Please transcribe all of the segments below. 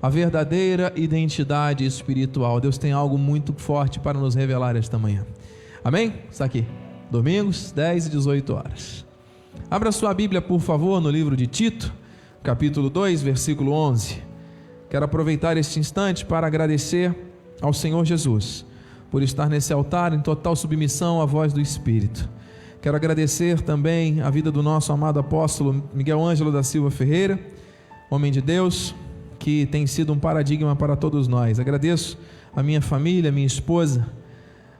a verdadeira identidade espiritual. Deus tem algo muito forte para nos revelar esta manhã. Amém? Está aqui, domingos, 10 e 18 horas. Abra sua Bíblia, por favor, no livro de Tito, capítulo 2, versículo 11. Quero aproveitar este instante para agradecer ao Senhor Jesus por estar nesse altar em total submissão à voz do Espírito. Quero agradecer também a vida do nosso amado apóstolo Miguel Ângelo da Silva Ferreira, homem de Deus, que tem sido um paradigma para todos nós. Agradeço a minha família, minha esposa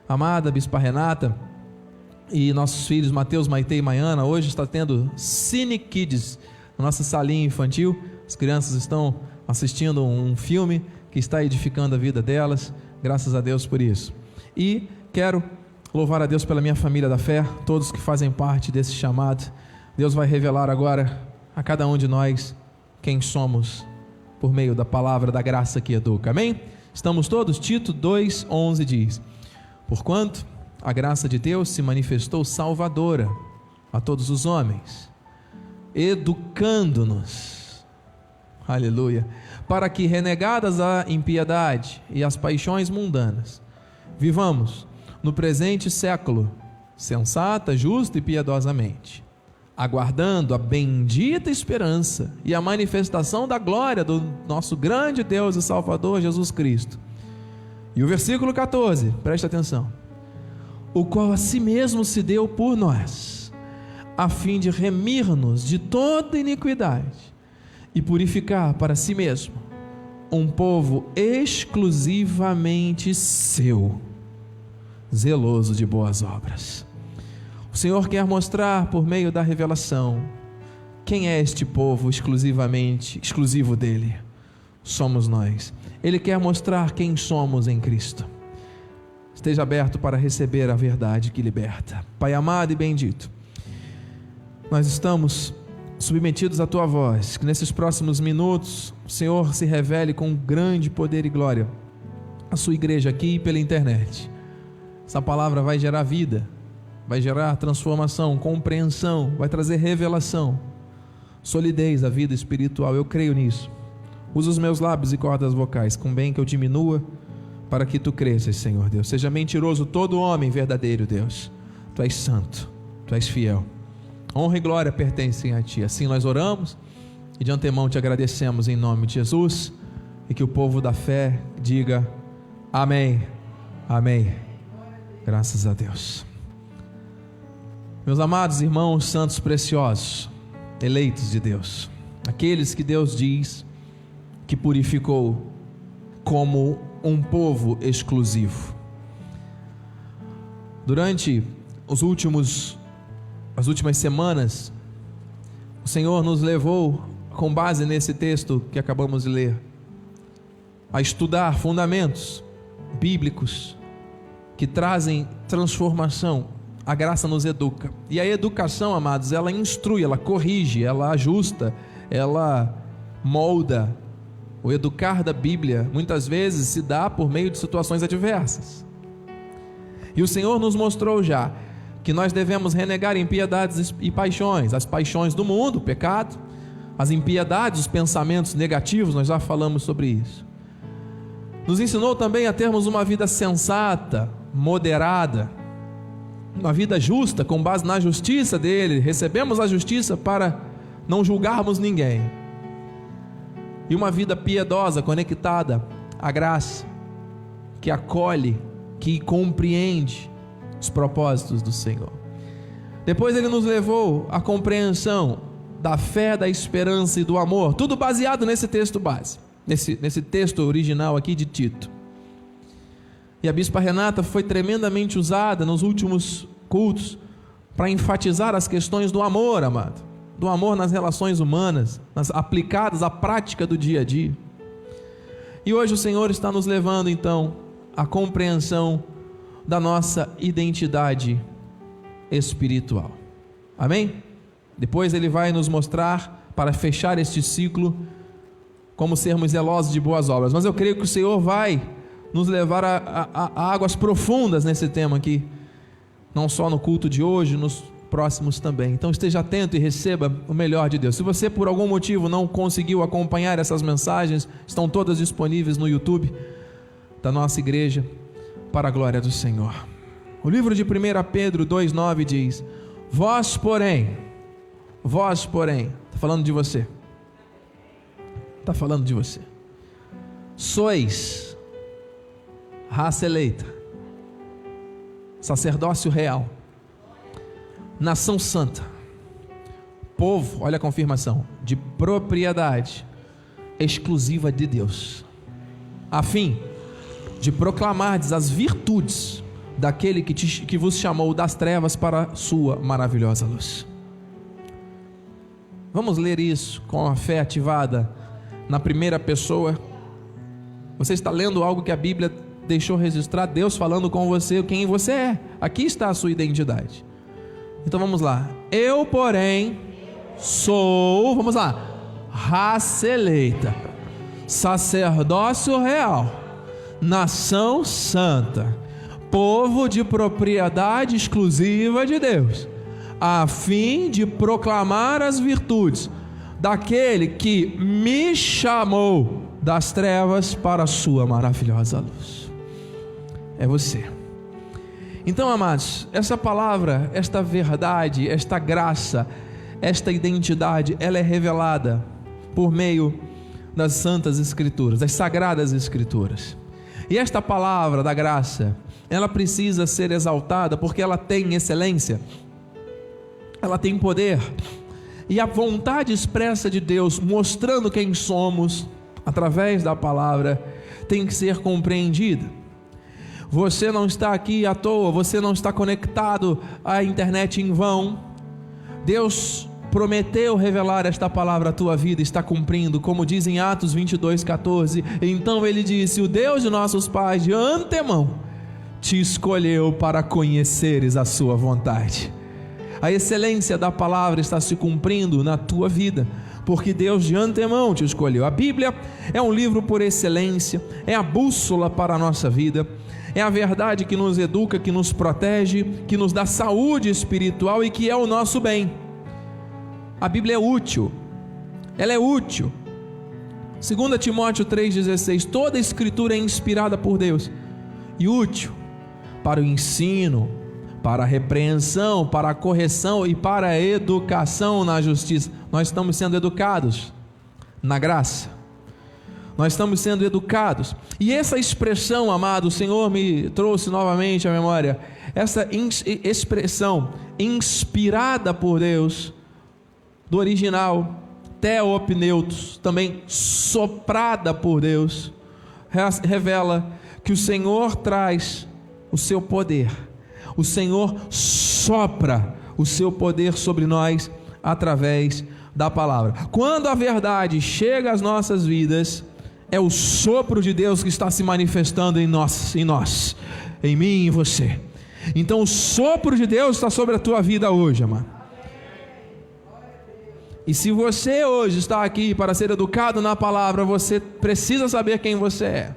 amada, Bispa Renata, e nossos filhos Mateus, Maite e Maiana. Hoje está tendo Cine Kids na nossa salinha infantil. As crianças estão assistindo um filme que está edificando a vida delas. Graças a Deus por isso. E quero louvar a Deus pela minha família da fé, todos que fazem parte desse chamado. Deus vai revelar agora a cada um de nós quem somos por meio da palavra da graça que educa. Amém? Estamos todos? Tito 2:11 diz: porquanto a graça de Deus se manifestou salvadora a todos os homens, educando-nos, aleluia, para que, renegadas a impiedade e as paixões mundanas, vivamos no presente século sensata, justa e piedosamente, aguardando a bendita esperança e a manifestação da glória do nosso grande Deus e Salvador Jesus Cristo. E o versículo 14, presta atenção: o qual a si mesmo se deu por nós, a fim de remir-nos de toda iniquidade e purificar para si mesmo um povo exclusivamente seu, zeloso de boas obras. O Senhor quer mostrar por meio da revelação quem é este povo exclusivo dele. Somos nós. Ele quer mostrar quem somos em Cristo. Esteja aberto para receber a verdade que liberta. Pai amado e bendito, nós estamos submetidos à tua voz. Que nesses próximos minutos o Senhor se revele com grande poder e glória à sua igreja aqui e pela internet. Essa palavra vai gerar vida, vai gerar transformação, compreensão, vai trazer revelação, solidez à vida espiritual. Eu creio nisso. Usa os meus lábios e cordas vocais, com bem que eu diminua, para que tu cresças, Senhor Deus. Seja mentiroso todo homem verdadeiro, Deus. Tu és santo, tu és fiel. Honra e glória pertencem a ti. Assim nós oramos e de antemão te agradecemos em nome de Jesus, e que o povo da fé diga amém, amém. Graças a Deus. Meus amados irmãos santos preciosos, eleitos de Deus, aqueles que Deus diz que purificou como um povo exclusivo. Durante as últimas semanas, o Senhor nos levou, com base nesse texto que acabamos de ler, a estudar fundamentos bíblicos que trazem transformação. A graça nos educa, e a educação, amados, ela instrui, ela corrige, ela ajusta, ela molda. O educar da Bíblia muitas vezes se dá por meio de situações adversas, e o Senhor nos mostrou já que nós devemos renegar impiedades e paixões, as paixões do mundo, o pecado, as impiedades, os pensamentos negativos. Nós já falamos sobre isso. Nos ensinou também a termos uma vida sensata, moderada, uma vida justa, com base na justiça dele. Recebemos a justiça para não julgarmos ninguém, e uma vida piedosa, conectada à graça, que acolhe, que compreende os propósitos do Senhor. Depois ele nos levou à compreensão da fé, da esperança e do amor, tudo baseado nesse texto base, nesse texto original aqui de Tito. E a Bispa Renata foi tremendamente usada nos últimos cultos para enfatizar as questões do amor, amado, do amor nas relações humanas, aplicadas à prática do dia a dia. E hoje o Senhor está nos levando então à compreensão da nossa identidade espiritual. Amém? Depois ele vai nos mostrar, para fechar este ciclo, como sermos zelosos de boas obras. Mas eu creio que o Senhor vai nos levar a águas profundas nesse tema aqui, não só no culto de hoje, nos próximos também. Então esteja atento e receba o melhor de Deus. Se você por algum motivo não conseguiu acompanhar essas mensagens, estão todas disponíveis no YouTube da nossa igreja, para a glória do Senhor. O livro de 1 Pedro 2,9 diz: vós porém, está falando de você, sois raça eleita, sacerdócio real, nação santa, povo, olha a confirmação, de propriedade exclusiva de Deus, a fim de proclamardes as virtudes daquele que vos chamou das trevas para a sua maravilhosa luz. Vamos ler isso com a fé ativada na primeira pessoa. Você está lendo algo que a Bíblia deixou registrar, Deus falando com você quem você é. Aqui está a sua identidade. Então vamos lá. Eu, porém, sou, vamos lá, raça eleita, sacerdócio real, nação santa, povo de propriedade exclusiva de Deus, a fim de proclamar as virtudes daquele que me chamou das trevas para a sua maravilhosa luz. É você. Então, amados, essa palavra, esta verdade, esta graça, esta identidade, ela é revelada por meio das santas escrituras, das sagradas escrituras. E esta palavra da graça, ela precisa ser exaltada porque ela tem excelência, ela tem poder, e a vontade expressa de Deus, mostrando quem somos, através da palavra, tem que ser compreendida. Você não está aqui à toa, você não está conectado à internet em vão. Deus prometeu revelar esta palavra à tua vida, está cumprindo, como diz em Atos 22:14. Então ele disse: o Deus de nossos pais de antemão te escolheu para conheceres a sua vontade. A excelência da palavra está se cumprindo na tua vida, porque Deus de antemão te escolheu. A Bíblia é um livro por excelência, é a bússola para a nossa vida, é a verdade que nos educa, que nos protege, que nos dá saúde espiritual e que é o nosso bem. A Bíblia é útil, ela é útil. 2 Timóteo 3,16: toda a escritura é inspirada por Deus e útil para o ensino, para a repreensão, para a correção e para a educação na justiça. Nós estamos sendo educados na graça, nós estamos sendo educados. E essa expressão, amado, o Senhor me trouxe novamente à memória, essa expressão inspirada por Deus, do original, theopneutos, também soprada por Deus, revela que o Senhor traz o seu poder, o Senhor sopra o seu poder sobre nós através da palavra. Quando a verdade chega às nossas vidas, é o sopro de Deus que está se manifestando em nós, em mim e em você. Então o sopro de Deus está sobre a tua vida hoje, amado. E se você hoje está aqui para ser educado na palavra, você precisa saber quem você é.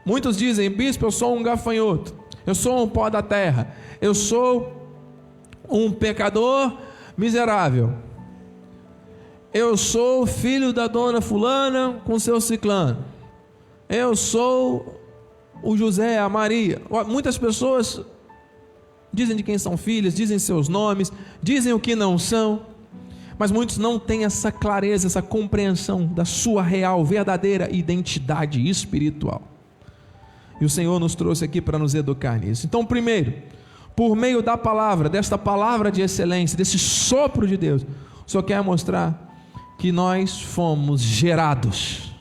Muitos dizem: bispo, eu sou um gafanhoto, eu sou um pó da terra, eu sou um pecador miserável, eu sou filho da dona fulana com seu ciclano, eu sou o José, a Maria. Muitas pessoas dizem de quem são filhas, dizem seus nomes, dizem o que não são, mas muitos não têm essa clareza, essa compreensão da sua real, verdadeira identidade espiritual. E o Senhor nos trouxe aqui para nos educar nisso. Então, primeiro, por meio da palavra, desta palavra de excelência, desse sopro de Deus, o Senhor quer mostrar que nós fomos gerados.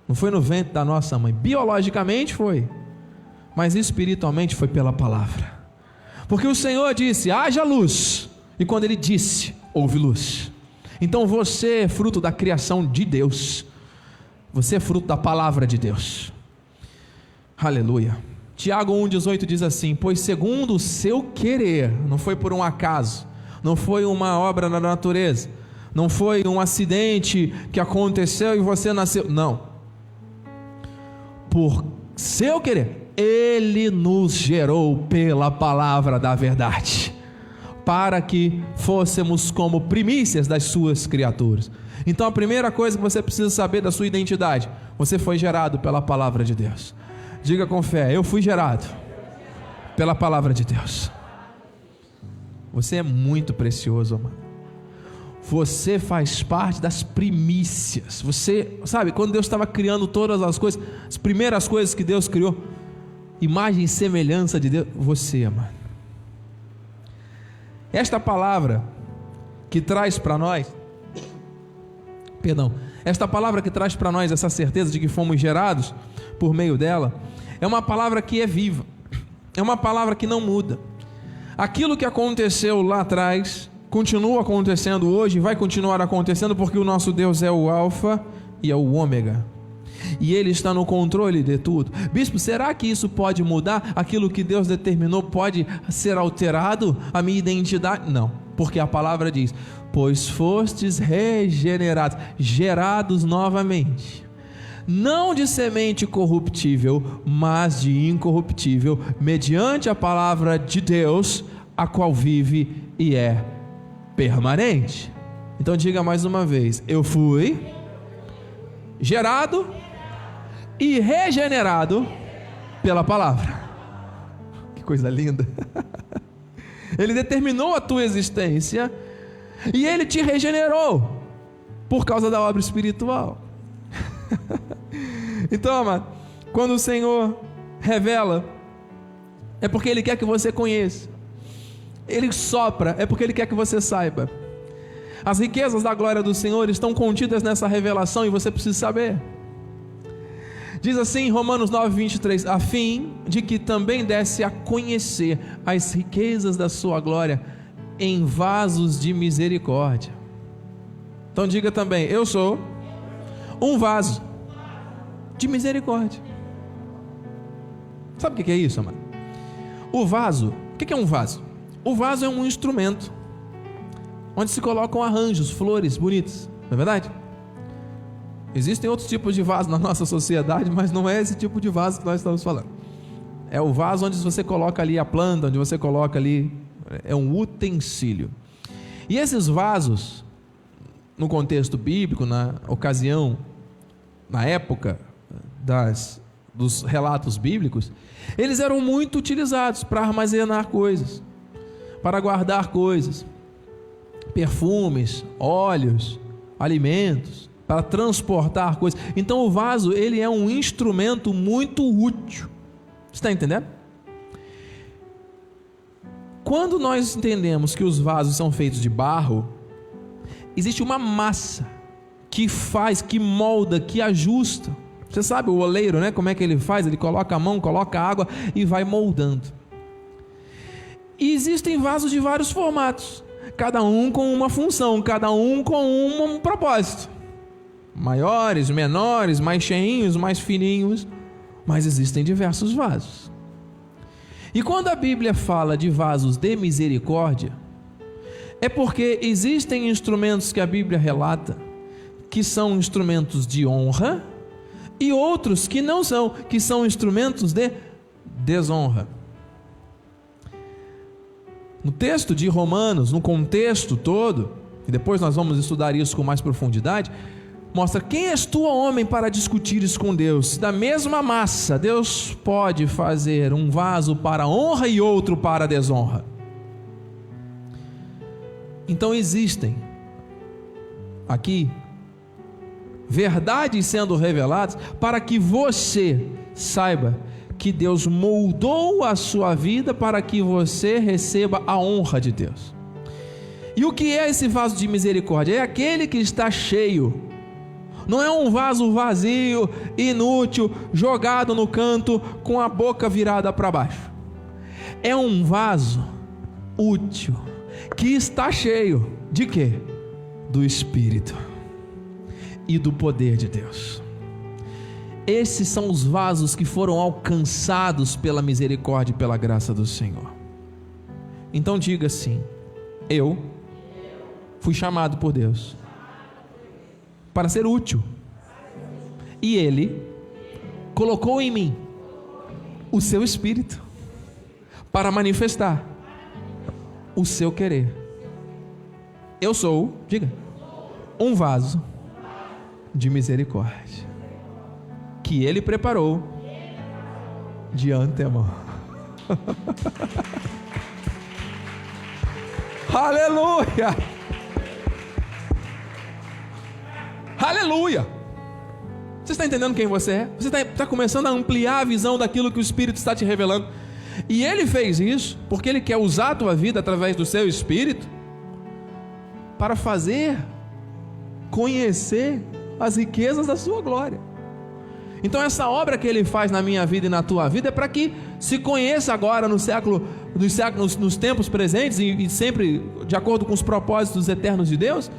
Não foi no ventre da nossa mãe, biologicamente foi, mas espiritualmente foi pela palavra. Porque o Senhor disse: haja luz. E quando Ele disse, houve luz. Então você é fruto da criação de Deus, você é fruto da palavra de Deus. Aleluia. Tiago 1,18 diz assim: pois segundo o seu querer, não foi por um acaso, não foi uma obra da natureza, não foi um acidente que aconteceu e você nasceu, não, por seu querer, Ele nos gerou pela palavra da verdade, para que fôssemos como primícias das suas criaturas. Então a primeira coisa que você precisa saber da sua identidade: você foi gerado pela palavra de Deus. Diga com fé: eu fui gerado pela palavra de Deus. Você é muito precioso, amado. Você faz parte das primícias. Você sabe, quando Deus estava criando todas as coisas, as primeiras coisas que Deus criou, imagem e semelhança de Deus, você, amado. Esta palavra que traz para nós, esta palavra que traz para nós essa certeza de que fomos gerados por meio dela, é uma palavra que é viva, é uma palavra que não muda. Aquilo que aconteceu lá atrás continua acontecendo hoje e vai continuar acontecendo, porque o nosso Deus é o Alfa e é o Ômega, e Ele está no controle de tudo. Bispo, será que isso pode mudar? Aquilo que Deus determinou pode ser alterado? A minha identidade? Não, porque a palavra diz: pois fostes regenerados, gerados novamente, não de semente corruptível, mas de incorruptível, mediante a palavra de Deus, a qual vive e é permanente. Então diga mais uma vez: eu fui gerado e regenerado pela palavra. Que coisa linda! Ele determinou a tua existência e Ele te regenerou por causa da obra espiritual. Então, amado, quando o Senhor revela, é porque Ele quer que você conheça. Ele sopra, é porque Ele quer que você saiba. As riquezas da glória do Senhor estão contidas nessa revelação e você precisa saber. Diz assim em Romanos 9:23: a fim de que também desse a conhecer as riquezas da sua glória em vasos de misericórdia. Então diga também: eu sou um vaso de misericórdia. Sabe o que é isso, amado? O vaso, o que é um vaso? O vaso é um instrumento onde se colocam arranjos, flores bonitas, não é verdade? Existem outros tipos de vaso na nossa sociedade, mas não é esse tipo de vaso que nós estamos falando. É o vaso onde você coloca ali a planta, onde você coloca ali, é um utensílio. E esses vasos, no contexto bíblico, na ocasião, na época dos relatos bíblicos, eles eram muito utilizados para armazenar coisas, para guardar coisas, perfumes, óleos, alimentos, para transportar coisas. Então o vaso, ele é um instrumento muito útil. Você está entendendo? Quando nós entendemos que os vasos são feitos de barro, existe uma massa que faz, que molda, que ajusta. Você sabe o oleiro, né? Como é que ele faz? Ele coloca a mão, coloca a água e vai moldando. E existem vasos de vários formatos, cada um com uma função, cada um com um propósito. Maiores, menores, mais cheinhos, mais fininhos, mas existem diversos vasos. E quando a Bíblia fala de vasos de misericórdia, é porque existem instrumentos que a Bíblia relata que são instrumentos de honra e outros que não são, que são instrumentos de desonra. No texto de Romanos, no contexto todo, e depois nós vamos estudar isso com mais profundidade, mostra: quem és tu, homem, para discutires com Deus? Da mesma massa, Deus pode fazer um vaso para honra e outro para desonra. Então existem aqui verdades sendo reveladas para que você saiba que Deus moldou a sua vida para que você receba a honra de Deus. E o que é esse vaso de misericórdia? É aquele que está cheio. Não é um vaso vazio, inútil, jogado no canto com a boca virada para baixo. É um vaso útil, que está cheio de quê? Do Espírito e do poder de Deus. Esses são os vasos que foram alcançados pela misericórdia e pela graça do Senhor. Então diga assim: eu fui chamado por Deus para ser útil, e Ele colocou em mim o seu espírito para manifestar o seu querer. Eu sou, diga, um vaso de misericórdia que Ele preparou de antemão. Aleluia! Aleluia! Você está entendendo quem você é? Você está começando a ampliar a visão daquilo que o Espírito está te revelando. E Ele fez isso porque Ele quer usar a tua vida através do seu Espírito para fazer conhecer as riquezas da sua glória. Então essa obra que Ele faz na minha vida e na tua vida é para que se conheça agora nos tempos presentes e sempre de acordo com os propósitos eternos de Deus,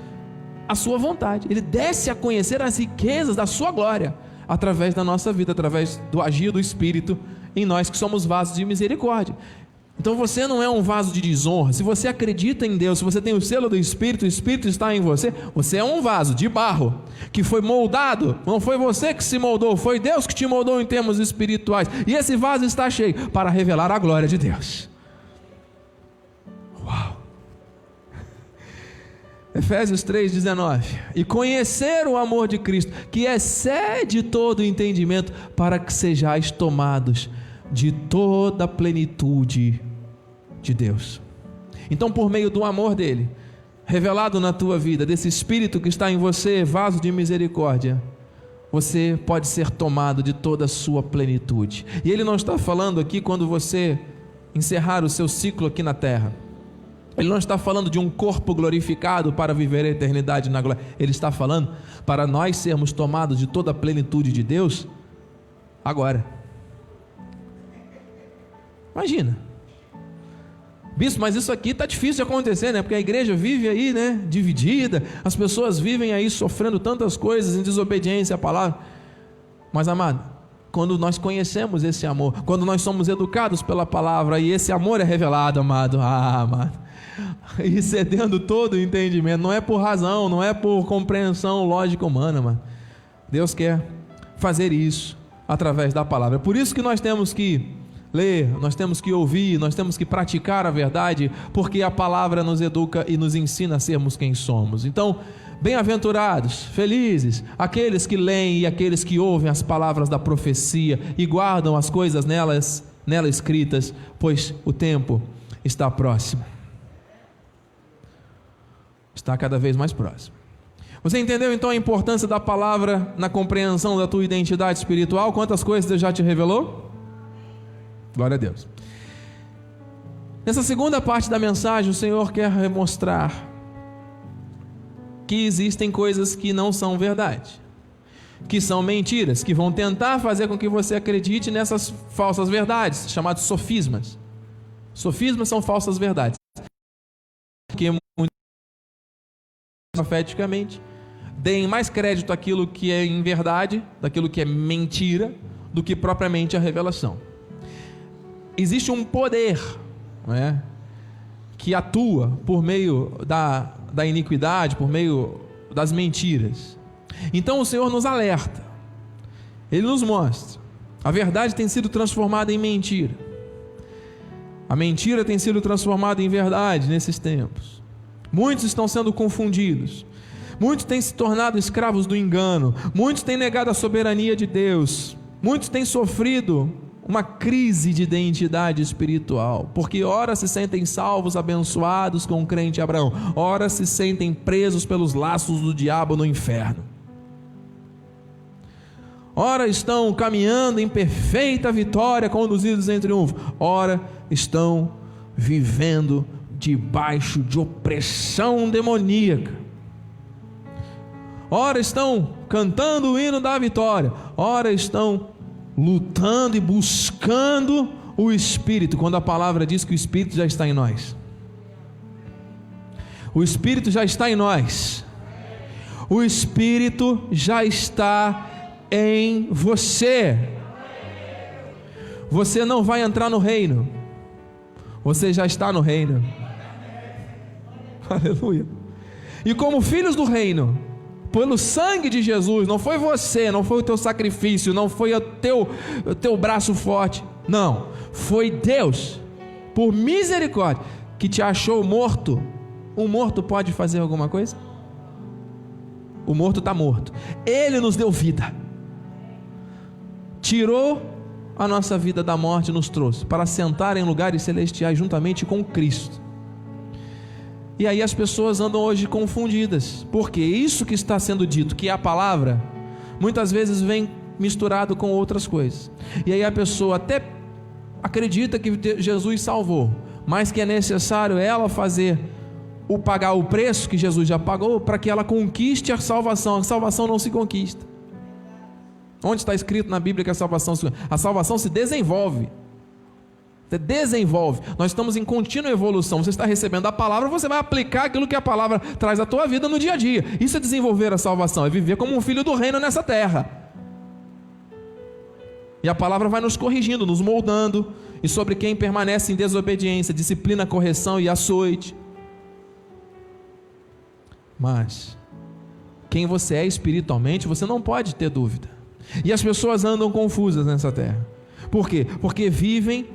a sua vontade. Ele desce a conhecer as riquezas da sua glória através da nossa vida, através do agir do Espírito em nós que somos vasos de misericórdia. Então você não é um vaso de desonra. Se você acredita em Deus, se você tem o selo do Espírito, o Espírito está em você, você é um vaso de barro que foi moldado. Não foi você que se moldou, foi Deus que te moldou em termos espirituais. E esse vaso está cheio para revelar a glória de Deus. Uau! Efésios 3,19: e conhecer o amor de Cristo, que excede todo o entendimento, para que sejais tomados de toda a plenitude de Deus. Então, por meio do amor dele, revelado na tua vida, desse Espírito que está em você, vaso de misericórdia, você pode ser tomado de toda a sua plenitude. E ele não está falando aqui quando você encerrar o seu ciclo aqui na terra. Ele não está falando de um corpo glorificado para viver a eternidade na glória. Ele está falando para nós sermos tomados de toda a plenitude de Deus agora. Imagina, bispo, mas isso aqui está difícil de acontecer, né? Porque a igreja vive aí, né, dividida, as pessoas vivem aí sofrendo tantas coisas em desobediência à palavra. Mas amado, quando nós conhecemos esse amor, quando nós somos educados pela palavra e esse amor é revelado, amado, excedendo todo o entendimento, não é por razão, não é por compreensão lógica humana, mano. Deus quer fazer isso através da palavra. É por isso que nós temos que ler, nós temos que ouvir, nós temos que praticar a verdade, porque a palavra nos educa e nos ensina a sermos quem somos. Então, bem-aventurados, felizes, aqueles que leem e aqueles que ouvem as palavras da profecia e guardam as coisas nela escritas, pois o tempo está próximo. Está cada vez mais próximo. Você entendeu então a importância da palavra na compreensão da tua identidade espiritual? Quantas coisas Deus já te revelou? Glória a Deus. Nessa segunda parte da mensagem, o Senhor quer mostrar que existem coisas que não são verdade, que são mentiras, que vão tentar fazer com que você acredite nessas falsas verdades, chamadas sofismas. Sofismas são falsas verdades, que profeticamente deem mais crédito àquilo que é em verdade, daquilo que é mentira, do que propriamente a revelação. Existe um poder, não é, que atua por meio da iniquidade, por meio das mentiras. Então o Senhor nos alerta, Ele nos mostra, a verdade tem sido transformada em mentira, a mentira tem sido transformada em verdade nesses tempos. Muitos estão sendo confundidos, muitos têm se tornado escravos do engano, muitos têm negado a soberania de Deus, muitos têm sofrido uma crise de identidade espiritual, porque ora se sentem salvos, abençoados com o crente Abraão, ora se sentem presos pelos laços do diabo no inferno, ora estão caminhando em perfeita vitória, conduzidos em triunfo, ora estão vivendo debaixo de opressão demoníaca, ora estão cantando o hino da vitória, ora estão lutando e buscando o Espírito, quando a palavra diz que o Espírito já está em nós. O Espírito já está em nós. O Espírito já está em você. Você não vai entrar no reino, você já está no reino. Aleluia. E como filhos do reino, pelo sangue de Jesus, não foi você, não foi o teu sacrifício, não foi o teu braço forte, Não, foi Deus, por misericórdia, que te achou morto. Um morto pode fazer alguma coisa? O morto está morto. Ele nos deu vida, tirou a nossa vida da morte e nos trouxe para sentar em lugares celestiais juntamente com Cristo. E aí as pessoas andam hoje confundidas, porque isso que está sendo dito, que é a palavra, muitas vezes vem misturado com outras coisas, e aí a pessoa até acredita que Jesus salvou, mas que é necessário ela pagar o preço que Jesus já pagou, para que ela conquiste a salvação. A salvação não se conquista. Onde está escrito na Bíblia que a salvação se desenvolve? Você desenvolve. Nós estamos em contínua evolução. Você está recebendo a palavra, você vai aplicar aquilo que a palavra traz à tua vida no dia a dia. Isso é desenvolver a salvação, é viver como um filho do reino nessa terra. E a palavra vai nos corrigindo, nos moldando. E sobre quem permanece em desobediência, disciplina, correção e açoite. Mas quem você é espiritualmente, você não pode ter dúvida. E as pessoas andam confusas nessa terra. Por quê? Porque vivem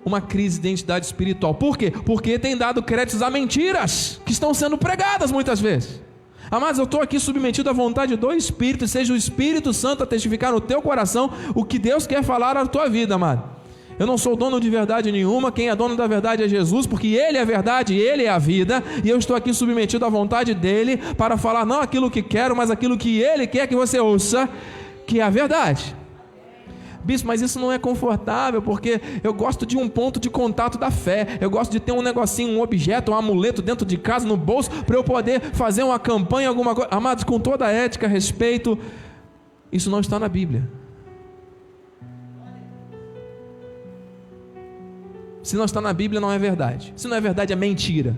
uma crise de identidade espiritual. Por quê? Porque tem dado créditos a mentiras que estão sendo pregadas muitas vezes. Amados, eu estou aqui submetido à vontade do Espírito, e seja o Espírito Santo a testificar no teu coração o que Deus quer falar à tua vida, amado. Eu não sou dono de verdade nenhuma, quem é dono da verdade é Jesus, porque Ele é a verdade e Ele é a vida, e eu estou aqui submetido à vontade dEle, para falar não aquilo que quero, mas aquilo que Ele quer que você ouça, que é a verdade. Bispo, mas isso não é confortável, porque eu gosto de um ponto de contato da fé, eu gosto de ter um negocinho, um objeto, um amuleto dentro de casa, no bolso, para eu poder fazer uma campanha, alguma coisa. Amados, com toda a ética, respeito, isso não está na Bíblia. Se não está na Bíblia, não é verdade. Se não é verdade, é mentira.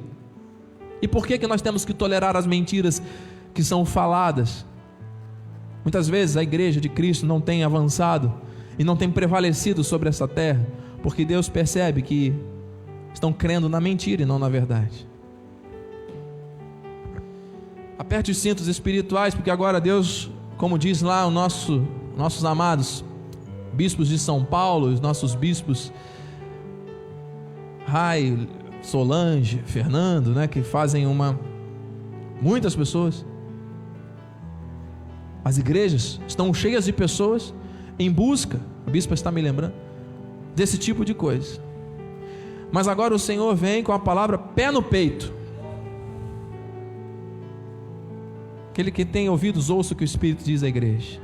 E por que nós temos que tolerar as mentiras que são faladas? Muitas vezes a igreja de Cristo não tem avançado e não tem prevalecido sobre essa terra, porque Deus percebe que estão crendo na mentira e não na verdade. Aperte os cintos espirituais, porque agora Deus, como diz lá nossos amados bispos de São Paulo, os nossos bispos Rai, Solange, Fernando, que fazem muitas pessoas, as igrejas estão cheias de pessoas em busca, a bispa está me lembrando, desse tipo de coisa. Mas agora o Senhor vem com a palavra pé no peito. Aquele que tem ouvidos, ouça o que o Espírito diz à igreja.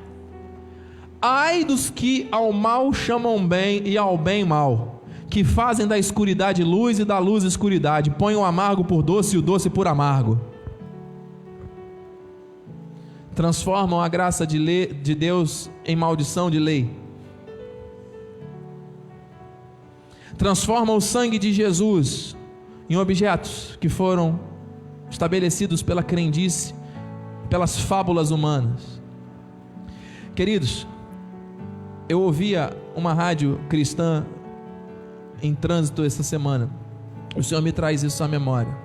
Ai dos que ao mal chamam bem e ao bem mal, que fazem da escuridade luz e da luz escuridade, põem o amargo por doce e o doce por amargo. Transformam a graça de Deus em maldição de lei. Transformam o sangue de Jesus em objetos que foram estabelecidos pela crendice, pelas fábulas humanas. Queridos, eu ouvia uma rádio cristã em trânsito essa semana. O Senhor me traz isso à memória,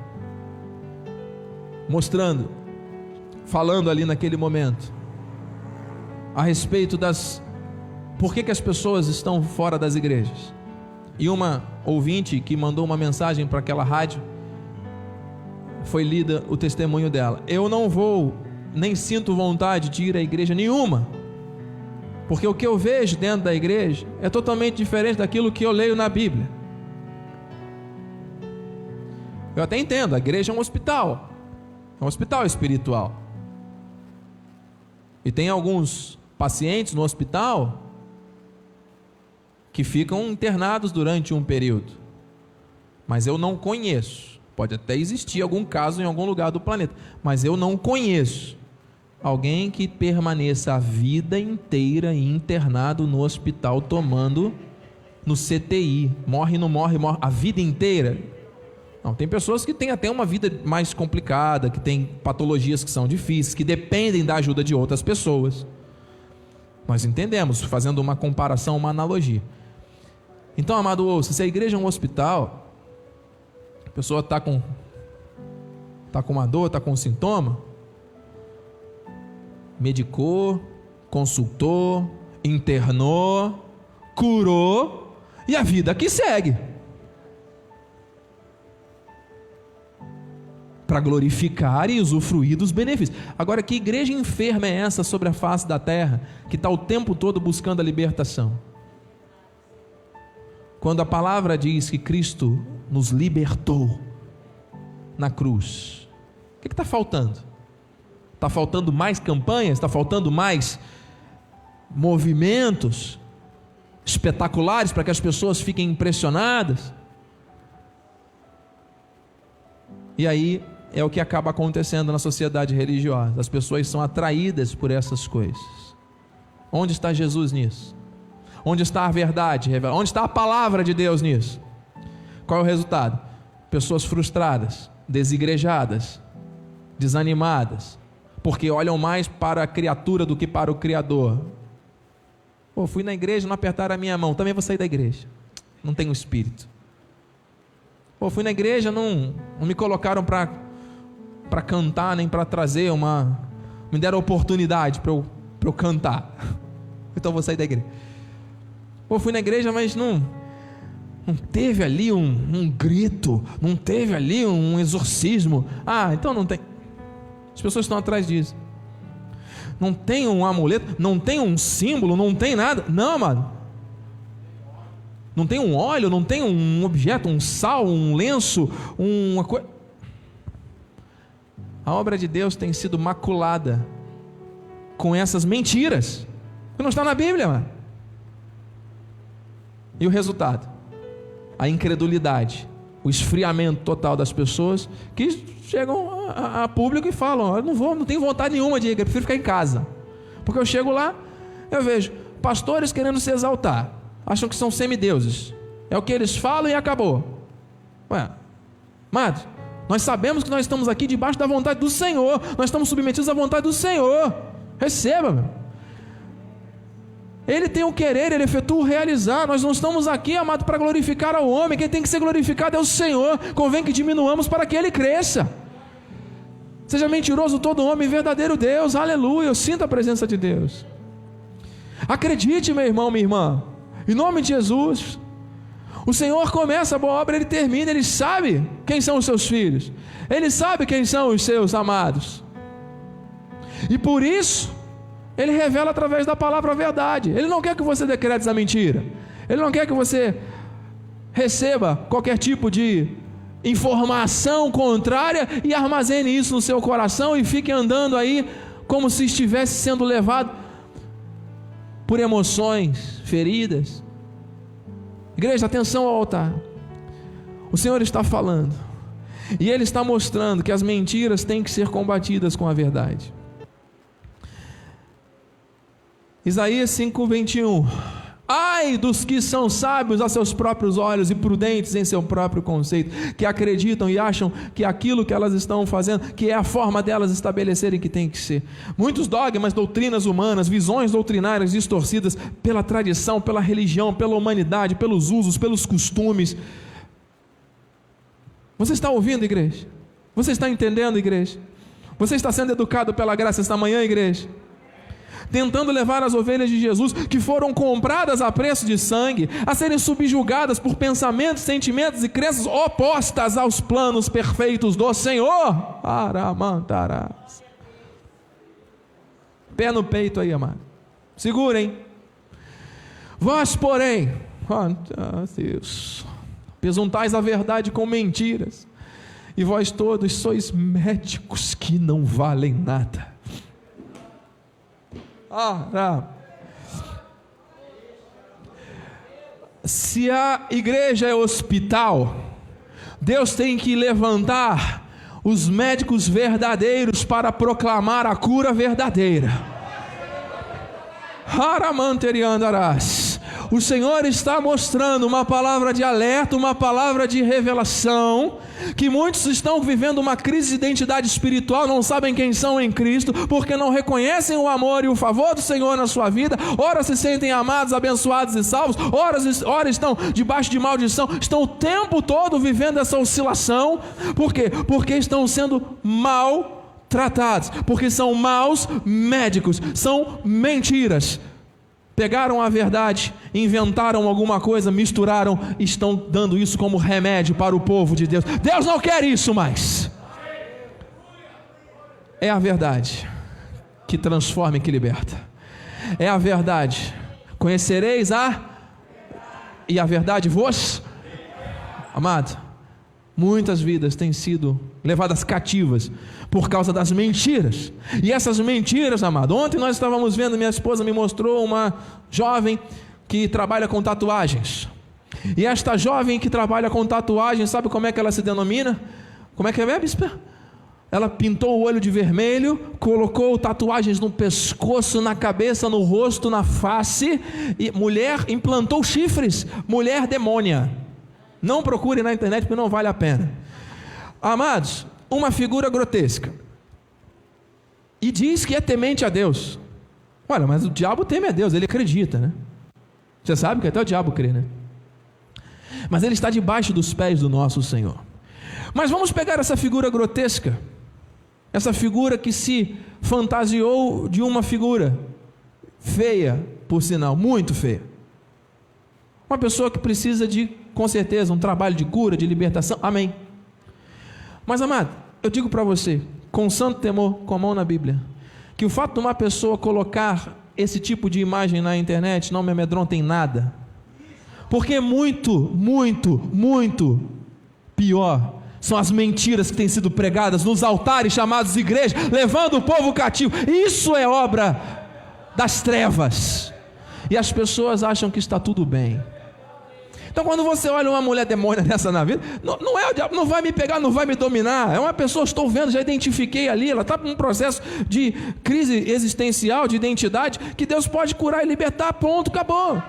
falando ali naquele momento a respeito por que as pessoas estão fora das igrejas. E uma ouvinte que mandou uma mensagem para aquela rádio, foi lida o testemunho dela. Eu não vou, nem sinto vontade de ir à igreja nenhuma, porque o que eu vejo dentro da igreja é totalmente diferente daquilo que eu leio na Bíblia. Eu até entendo, a igreja é um hospital espiritual, e tem alguns pacientes no hospital que ficam internados durante um período, mas eu não conheço, pode até existir algum caso em algum lugar do planeta, mas eu não conheço alguém que permaneça a vida inteira internado no hospital, tomando no CTI, morre a vida inteira. Não, tem pessoas que têm até uma vida mais complicada, que têm patologias que são difíceis, que dependem da ajuda de outras pessoas. Nós entendemos, fazendo uma comparação, uma analogia. Então, amado, ouça, se a igreja é um hospital, a pessoa está com uma dor, está com um sintoma, medicou, consultou, internou, curou, e a vida que segue. Para glorificar e usufruir dos benefícios. Agora, que igreja enferma é essa sobre a face da terra, que está o tempo todo buscando a libertação? Quando a palavra diz que Cristo nos libertou na cruz, o que está faltando? Está faltando mais campanhas? Está faltando mais movimentos espetaculares para que as pessoas fiquem impressionadas? E aí é o que acaba acontecendo na sociedade religiosa. As pessoas são atraídas por essas coisas. Onde está Jesus nisso? Onde está a verdade? Onde está a palavra de Deus nisso? Qual é o resultado? Pessoas frustradas, desigrejadas, desanimadas, porque olham mais para a criatura do que para o Criador. Pô, fui na igreja, não apertaram a minha mão, também vou sair da igreja. Não tenho espírito. Pô, fui na igreja, não me colocaram para cantar, nem para trazer me deram oportunidade para eu cantar. Então vou sair da igreja. Pô, fui na igreja, mas não teve ali um grito, não teve ali um exorcismo. Ah, então não tem. As pessoas estão atrás disso. Não tem um amuleto, não tem um símbolo, não tem nada. Não, amado. Não tem um óleo, não tem um objeto, um sal, um lenço, uma coisa. A obra de Deus tem sido maculada com essas mentiras que não está na Bíblia, mano. E o resultado? A incredulidade, o esfriamento total das pessoas que chegam a público e falam: eu não tenho vontade nenhuma de ir, eu prefiro ficar em casa. Porque eu chego lá, eu vejo pastores querendo se exaltar, acham que são semideuses, é o que eles falam e acabou. Ué, amados, nós sabemos que nós estamos aqui debaixo da vontade do Senhor, nós estamos submetidos à vontade do Senhor. Receba, meu. Ele tem o querer, Ele efetua o realizar. Nós não estamos aqui, amado, para glorificar ao homem. Quem tem que ser glorificado é o Senhor. Convém que diminuamos para que Ele cresça. Seja mentiroso todo homem, verdadeiro Deus. Aleluia, eu sinto a presença de Deus. Acredite, meu irmão, minha irmã, em nome de Jesus. O Senhor começa a boa obra, Ele termina. Ele sabe quem são os seus filhos, Ele sabe quem são os seus amados, e por isso Ele revela através da palavra a verdade. Ele não quer que você decrete a mentira, Ele não quer que você receba qualquer tipo de informação contrária e armazene isso no seu coração e fique andando aí como se estivesse sendo levado por emoções feridas. Igreja, atenção ao altar. O Senhor está falando, e Ele está mostrando que as mentiras têm que ser combatidas com a verdade. Isaías 5:21. Ai dos que são sábios a seus próprios olhos e prudentes em seu próprio conceito, que acreditam e acham que aquilo que elas estão fazendo, que é a forma delas estabelecerem que tem que ser. Muitos dogmas, doutrinas humanas, visões doutrinárias distorcidas pela tradição, pela religião, pela humanidade, pelos usos, pelos costumes. Você está ouvindo, igreja? Você está entendendo, igreja? Você está sendo educado pela graça esta manhã, igreja? Tentando levar as ovelhas de Jesus, que foram compradas a preço de sangue, a serem subjugadas por pensamentos, sentimentos e crenças opostas aos planos perfeitos do Senhor. Aramantarás. Pé no peito aí, amado. Segurem. Vós, porém, Deus, pesuntais a verdade com mentiras, e vós todos sois médicos que não valem nada. Se a igreja é hospital, Deus tem que levantar os médicos verdadeiros para proclamar a cura verdadeira. Haramanteriandarás. O Senhor está mostrando uma palavra de alerta, uma palavra de revelação, que muitos estão vivendo uma crise de identidade espiritual, não sabem quem são em Cristo, porque não reconhecem o amor e o favor do Senhor na sua vida. Ora se sentem amados, abençoados e salvos, ora estão debaixo de maldição, estão o tempo todo vivendo essa oscilação. Por quê? Porque estão sendo maltratados, porque são maus médicos, são mentiras. pegaram a verdade, inventaram alguma coisa, misturaram, estão dando isso como remédio para o povo de Deus. Deus não quer isso mais. É a verdade que transforma e que liberta. É a verdade. Conhecereis e a verdade vos... Amado, muitas vidas têm sido levadas cativas por causa das mentiras. E essas mentiras, amado, ontem nós estávamos vendo, minha esposa me mostrou uma jovem que trabalha com tatuagens. E esta jovem que trabalha com tatuagens, sabe como é que ela se denomina? Como é que é, bispo? Ela pintou o olho de vermelho, colocou tatuagens no pescoço, na cabeça, no rosto, na face, e mulher implantou chifres, mulher demônia. Não procure na internet porque não vale a pena. Amados, uma figura grotesca. E diz que é temente a Deus. Olha, mas o diabo teme a Deus, ele acredita, né? Você sabe que até o diabo crê, né? Mas ele está debaixo dos pés do nosso Senhor. Mas vamos pegar essa figura grotesca, essa figura que se fantasiou de uma figura feia, por sinal, muito feia. Uma pessoa que precisa de, com certeza, um trabalho de cura, de libertação, amém. Mas, amado, eu digo para você, com santo temor, com a mão na Bíblia, que o fato de uma pessoa colocar esse tipo de imagem na internet não me amedronta em nada, porque muito pior são as mentiras que têm sido pregadas nos altares chamados igreja, levando o povo cativo. Isso é obra das trevas, e as pessoas acham que está tudo bem. Então quando você olha uma mulher demônia dessa na vida, não é o diabo, não vai me pegar, não vai me dominar, é uma pessoa, estou vendo, já identifiquei ali, ela está com um processo de crise existencial, de identidade, que Deus pode curar e libertar, ponto, acabou.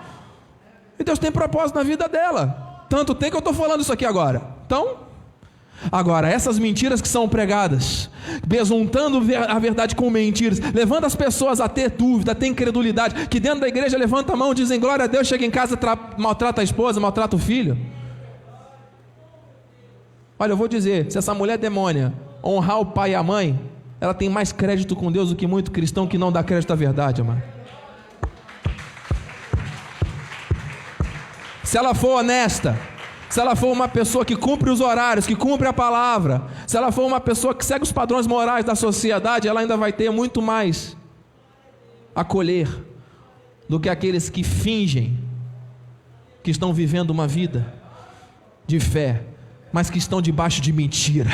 E Deus tem propósito na vida dela, tanto tem que eu estou falando isso aqui agora. Então, agora, essas mentiras que são pregadas, besuntando a verdade com mentiras, levando as pessoas a ter dúvida, a ter incredulidade, que dentro da igreja levanta a mão, dizem glória a Deus, chega em casa, maltrata a esposa, maltrata o filho. Olha, eu vou dizer, se essa mulher demônia honrar o pai e a mãe, ela tem mais crédito com Deus do que muito cristão que não dá crédito à verdade, amado. Se ela for honesta, se ela for uma pessoa que cumpre os horários, que cumpre a palavra, se ela for uma pessoa que segue os padrões morais da sociedade, ela ainda vai ter muito mais a colher do que aqueles que fingem que estão vivendo uma vida de fé, mas que estão debaixo de mentira.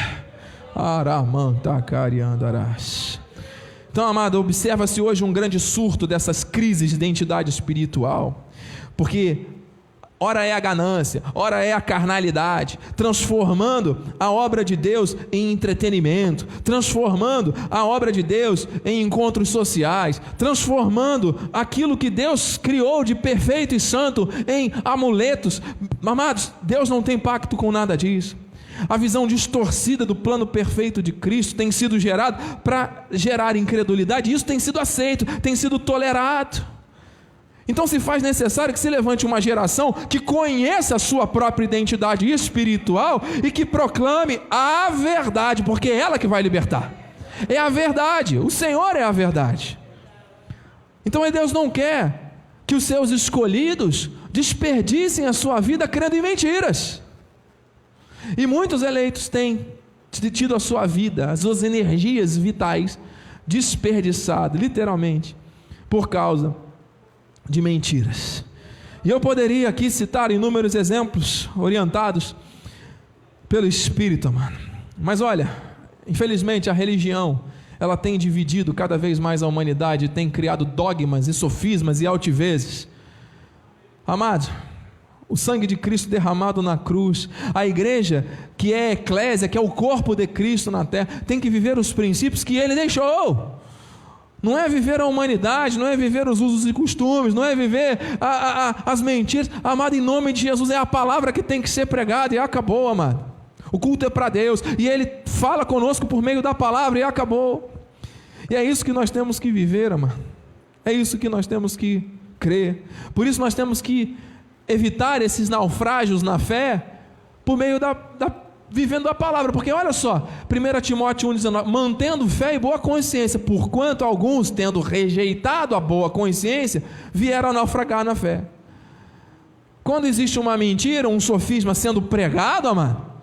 Então, amado, observa-se hoje um grande surto dessas crises de identidade espiritual, porque ora é a ganância, ora é a carnalidade, transformando a obra de Deus em entretenimento, transformando a obra de Deus em encontros sociais, transformando aquilo que Deus criou de perfeito e santo em amuletos. Amados, Deus não tem pacto com nada disso. A visão distorcida do plano perfeito de Cristo tem sido gerada para gerar incredulidade, e isso tem sido aceito, tem sido tolerado. Então se faz necessário que se levante uma geração que conheça a sua própria identidade espiritual e que proclame a verdade, porque é ela que vai libertar. É a verdade, o Senhor é a verdade. Então Deus não quer que os seus escolhidos desperdicem a sua vida crendo em mentiras. E muitos eleitos têm tido a sua vida, as suas energias vitais desperdiçadas, literalmente, por causa de mentiras. E eu poderia aqui citar inúmeros exemplos orientados pelo Espírito, mano. Mas olha, infelizmente a religião, ela tem dividido cada vez mais a humanidade, tem criado dogmas e sofismas e altivezes. Amado, o sangue de Cristo derramado na cruz, a igreja que é a eclésia, que é o corpo de Cristo na terra, tem que viver os princípios que Ele deixou. Não é viver a humanidade, não é viver os usos e costumes, não é viver as mentiras. Amado, em nome de Jesus, é a palavra que tem que ser pregada e acabou, amado. O culto é para Deus e Ele fala conosco por meio da palavra e acabou. E é isso que nós temos que viver, amado. É isso que nós temos que crer. Por isso nós temos que evitar esses naufrágios na fé por meio da vivendo a palavra, porque olha só, 1 Timóteo 1,19, mantendo fé e boa consciência, porquanto alguns, tendo rejeitado a boa consciência, vieram a naufragar na fé. Quando existe uma mentira, um sofisma sendo pregado, amado,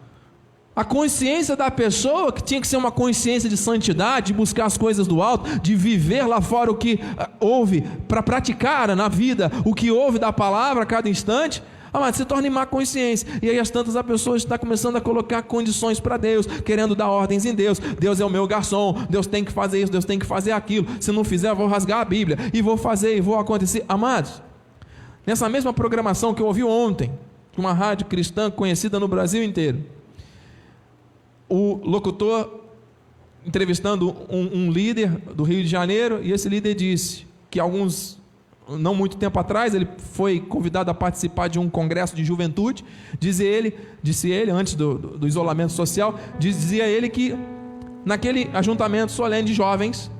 a consciência da pessoa, que tinha que ser uma consciência de santidade, de buscar as coisas do alto, de viver lá fora o que ouve, para praticar na vida o que ouve da palavra a cada instante, amado, se torna em má consciência. E aí as tantas a pessoa está começando a colocar condições para Deus, querendo dar ordens em Deus. Deus é o meu garçom, Deus tem que fazer isso, Deus tem que fazer aquilo. Se não fizer, eu vou rasgar a Bíblia, e vou fazer, e vou acontecer. Amados, nessa mesma programação que eu ouvi ontem, de uma rádio cristã conhecida no Brasil inteiro, o locutor entrevistando um líder do Rio de Janeiro, e esse líder disse que não muito tempo atrás, ele foi convidado a participar de um congresso de juventude. Disse ele, antes do isolamento social, dizia ele que naquele ajuntamento solene de jovens,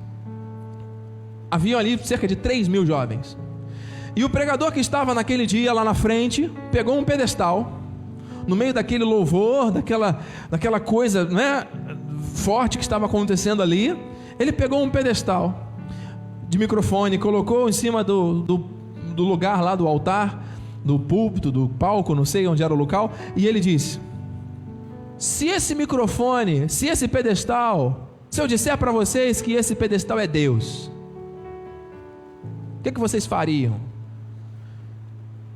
haviam ali cerca de 3.000 jovens, e o pregador que estava naquele dia lá na frente, pegou um pedestal, no meio daquele louvor, daquela coisa, né, forte que estava acontecendo ali, ele pegou um pedestal de microfone, colocou em cima do lugar lá do altar, do púlpito, do palco, não sei onde era o local, e ele disse: se esse microfone, se esse pedestal, se eu disser para vocês que esse pedestal é Deus, o que vocês fariam?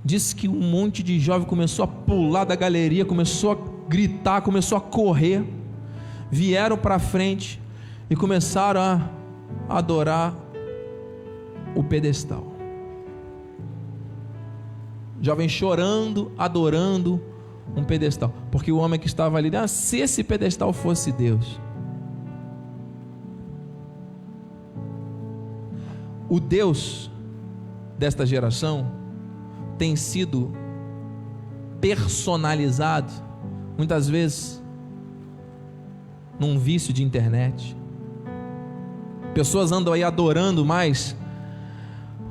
Disse que um monte de jovem começou a pular da galeria, começou a gritar, começou a correr, vieram para frente e começaram a adorar o pedestal. Jovem chorando, adorando um pedestal, porque o homem que estava ali, se esse pedestal fosse Deus. O Deus desta geração tem sido personalizado, muitas vezes num vício de internet. Pessoas andam aí adorando mais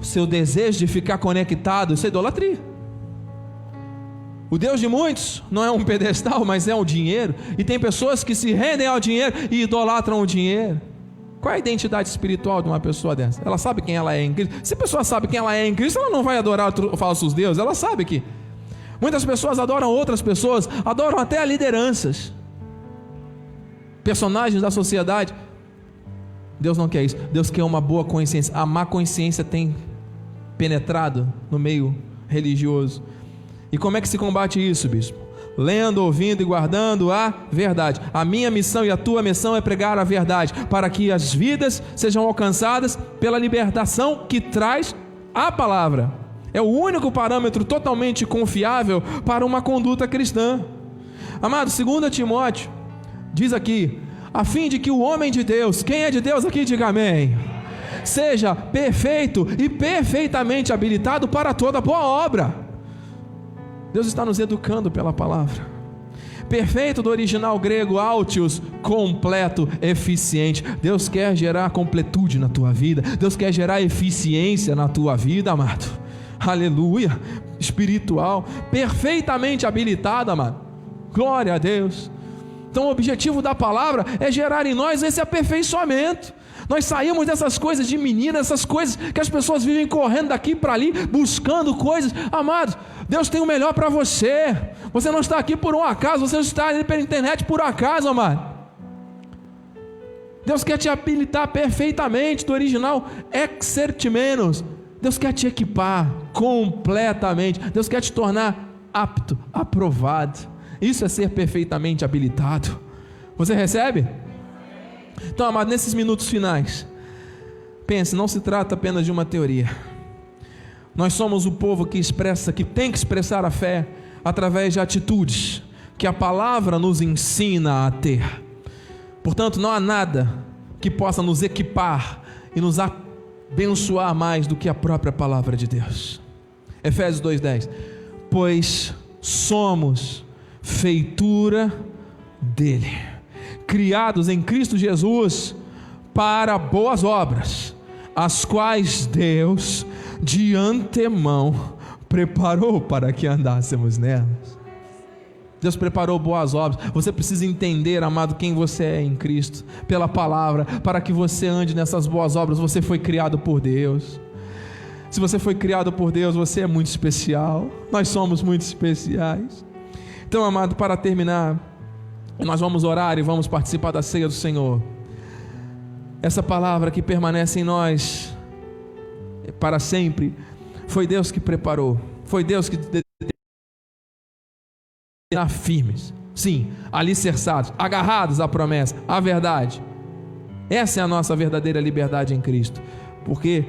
o seu desejo de ficar conectado. Isso é idolatria. O Deus de muitos não é um pedestal, mas é o dinheiro, e tem pessoas que se rendem ao dinheiro e idolatram o dinheiro. Qual é a identidade espiritual de uma pessoa dessa? Ela sabe quem ela é em Cristo? Se a pessoa sabe quem ela é em Cristo, ela não vai adorar falsos deuses. Ela sabe que muitas pessoas adoram outras pessoas, adoram até lideranças, personagens da sociedade. Deus não quer isso. Deus quer uma boa consciência. A má consciência tem penetrado no meio religioso. E como é que se combate isso, bispo? Lendo, ouvindo e guardando a verdade. A minha missão e a tua missão é pregar a verdade, para que as vidas sejam alcançadas pela libertação que traz a palavra. É o único parâmetro totalmente confiável para uma conduta cristã. Amado, 2 Timóteo diz aqui: a fim de que o homem de Deus, quem é de Deus aqui, diga amém, seja perfeito e perfeitamente habilitado para toda boa obra. Deus está nos educando pela palavra. Perfeito do original grego autios, completo, eficiente. Deus quer gerar completude na tua vida. Deus quer gerar eficiência na tua vida, amado. Aleluia. Espiritual, perfeitamente habilitado, amado. Glória a Deus. Então o objetivo da palavra é gerar em nós esse aperfeiçoamento. Nós saímos dessas coisas de menina, essas coisas que as pessoas vivem correndo daqui para ali, buscando coisas. Amados, Deus tem o melhor para você. Você não está aqui por um acaso, você não está ali pela internet por acaso, amado. Deus quer te habilitar perfeitamente, do original exerte menos. Deus quer te equipar completamente. Deus quer te tornar apto, aprovado. Isso é ser perfeitamente habilitado. Você recebe? Então, amado, nesses minutos finais, pense, não se trata apenas de uma teoria. Nós somos o povo que tem que expressar a fé através de atitudes que a palavra nos ensina a ter. Portanto, não há nada que possa nos equipar e nos abençoar mais do que a própria palavra de Deus. Efésios 2:10: pois somos feitura dele, criados em Cristo Jesus para boas obras, as quais Deus de antemão preparou para que andássemos nelas. Deus preparou boas obras. Você precisa entender, amado, quem você é em Cristo, pela palavra, para que você ande nessas boas obras. Você foi criado por Deus. Se você foi criado por Deus, você é muito especial. Nós somos muito especiais. Então, amado, para terminar, nós vamos orar e vamos participar da ceia do Senhor. Essa palavra que permanece em nós para sempre, foi Deus que preparou, foi Deus que firmes, sim, alicerçados, agarrados à promessa, à verdade. Essa é a nossa verdadeira liberdade em Cristo, porque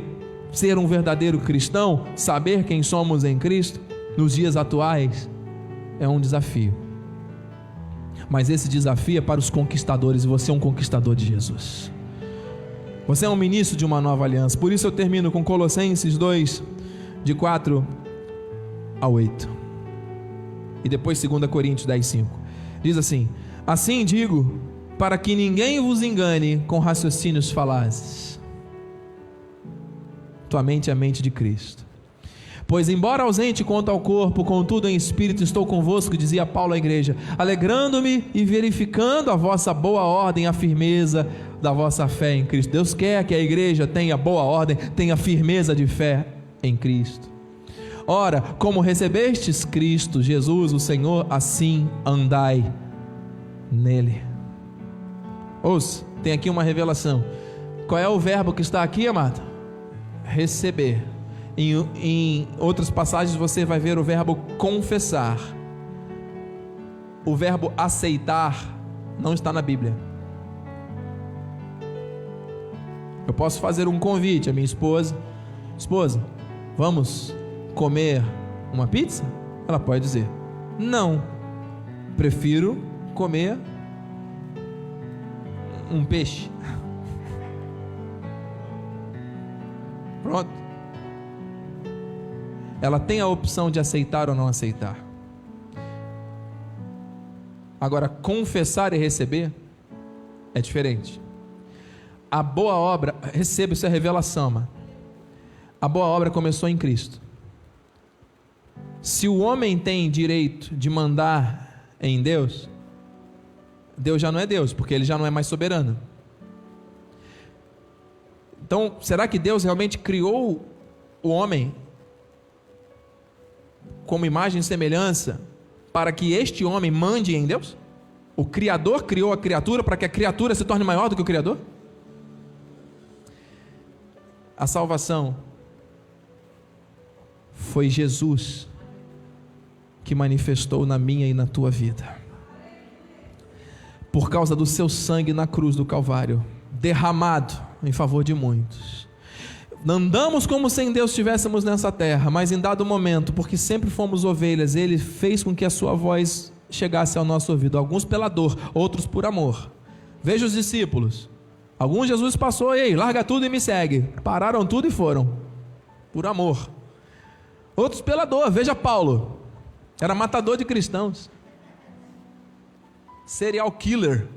ser um verdadeiro cristão, saber quem somos em Cristo, nos dias atuais, é um desafio. Mas esse desafio é para os conquistadores, e você é um conquistador de Jesus. Você é um ministro de uma nova aliança. Por isso eu termino com Colossenses 2, de 4 a 8. E depois 2 Coríntios 10, 5. Diz assim: assim digo, para que ninguém vos engane com raciocínios falazes. Tua mente é a mente de Cristo. Pois embora ausente quanto ao corpo, contudo em espírito estou convosco, dizia Paulo à igreja, alegrando-me e verificando a vossa boa ordem, a firmeza da vossa fé em Cristo. Deus quer que a igreja tenha boa ordem, tenha firmeza de fé em Cristo. Ora, como recebestes Cristo Jesus, o Senhor, assim andai nele. Ouça, tem aqui uma revelação. Qual é o verbo que está aqui, amado? Receber. Em outras passagens você vai ver o verbo confessar. O verbo aceitar não está na Bíblia. Eu posso fazer um convite à minha esposa: vamos comer uma pizza? Ela pode dizer: não, prefiro comer um peixe. Pronto. Ela tem a opção de aceitar ou não aceitar. Agora, confessar e receber é diferente. A boa obra, receba essa revelação, mano. A boa obra começou em Cristo. Se o homem tem direito de mandar em Deus, Deus já não é Deus, porque ele já não é mais soberano. Então, será que Deus realmente criou o homem como imagem e semelhança para que este homem mande em Deus? O Criador criou a criatura para que a criatura se torne maior do que o Criador? A salvação foi Jesus que manifestou na minha e na tua vida, por causa do seu sangue na cruz do Calvário, derramado em favor de muitos. Andamos como se em Deus estivéssemos nessa terra, mas em dado momento, porque sempre fomos ovelhas, Ele fez com que a sua voz chegasse ao nosso ouvido, alguns pela dor, outros por amor. Veja os discípulos, alguns Jesus passou: ei, larga tudo e me segue. Pararam tudo e foram, por amor. Outros pela dor. Veja Paulo, era matador de cristãos, serial killer,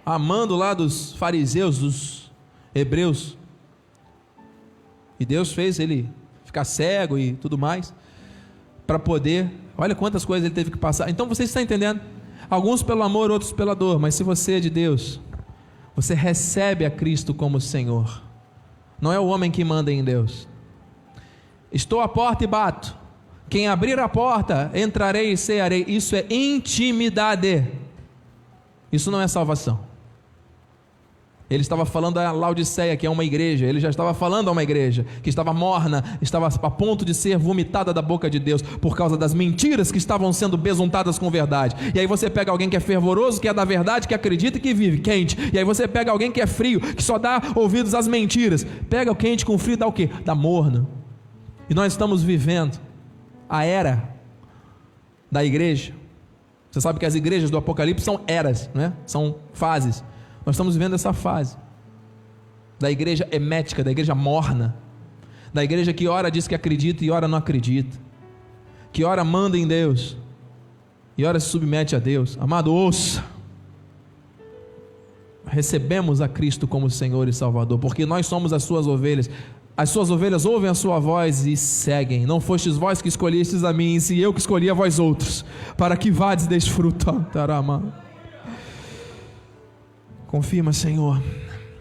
amando lá dos fariseus, dos hebreus, e Deus fez ele ficar cego e tudo mais, para poder, olha quantas coisas ele teve que passar. Então você está entendendo? Alguns pelo amor, outros pela dor. Mas se você é de Deus, você recebe a Cristo como Senhor. Não é o homem que manda em Deus. Estou à porta e bato. Quem abrir a porta, entrarei e cearei. Isso é intimidade. Isso não é salvação. Ele estava falando a Laodiceia, que é uma igreja. Ele já estava falando a uma igreja que estava morna, estava a ponto de ser vomitada da boca de Deus, por causa das mentiras que estavam sendo besuntadas com verdade. E aí você pega alguém que é fervoroso, que é da verdade, que acredita e que vive quente. E aí você pega alguém que é frio, que só dá ouvidos às mentiras. Pega o quente com o frio, dá o quê? Dá morno. E nós estamos vivendo a era da igreja. Você sabe que as igrejas do Apocalipse são eras, né? São fases. Nós estamos vivendo essa fase da igreja hemética, da igreja morna, da igreja que ora diz que acredita e ora não acredita, que ora manda em Deus e ora se submete a Deus. Amado, ouça, recebemos a Cristo como Senhor e Salvador, porque nós somos as suas ovelhas. As suas ovelhas ouvem a sua voz e seguem. Não fostes vós que escolhestes a mim, e sim eu que escolhi a vós outros, para que vades desfrutar. Confirma, Senhor.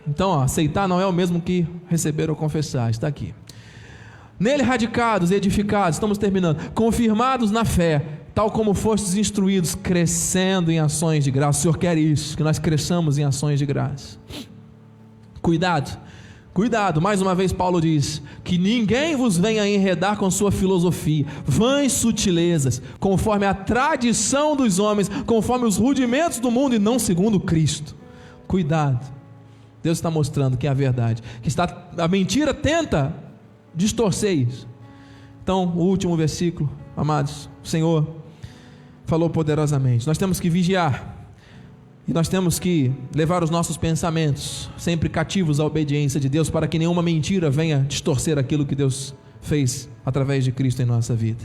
Então, aceitar não é o mesmo que receber ou confessar. Está aqui. Nele radicados e edificados, estamos terminando, confirmados na fé, tal como fostes instruídos, crescendo em ações de graça. O Senhor quer isso, que nós cresçamos em ações de graça. Cuidado, mais uma vez Paulo diz, que ninguém vos venha enredar com sua filosofia, vãs sutilezas, conforme a tradição dos homens, conforme os rudimentos do mundo e não segundo Cristo. Cuidado, Deus está mostrando que é a verdade, a mentira tenta distorcer isso. Então, o último versículo, amados, o Senhor falou poderosamente, nós temos que vigiar, e nós temos que levar os nossos pensamentos sempre cativos à obediência de Deus, para que nenhuma mentira venha distorcer aquilo que Deus fez através de Cristo em nossa vida.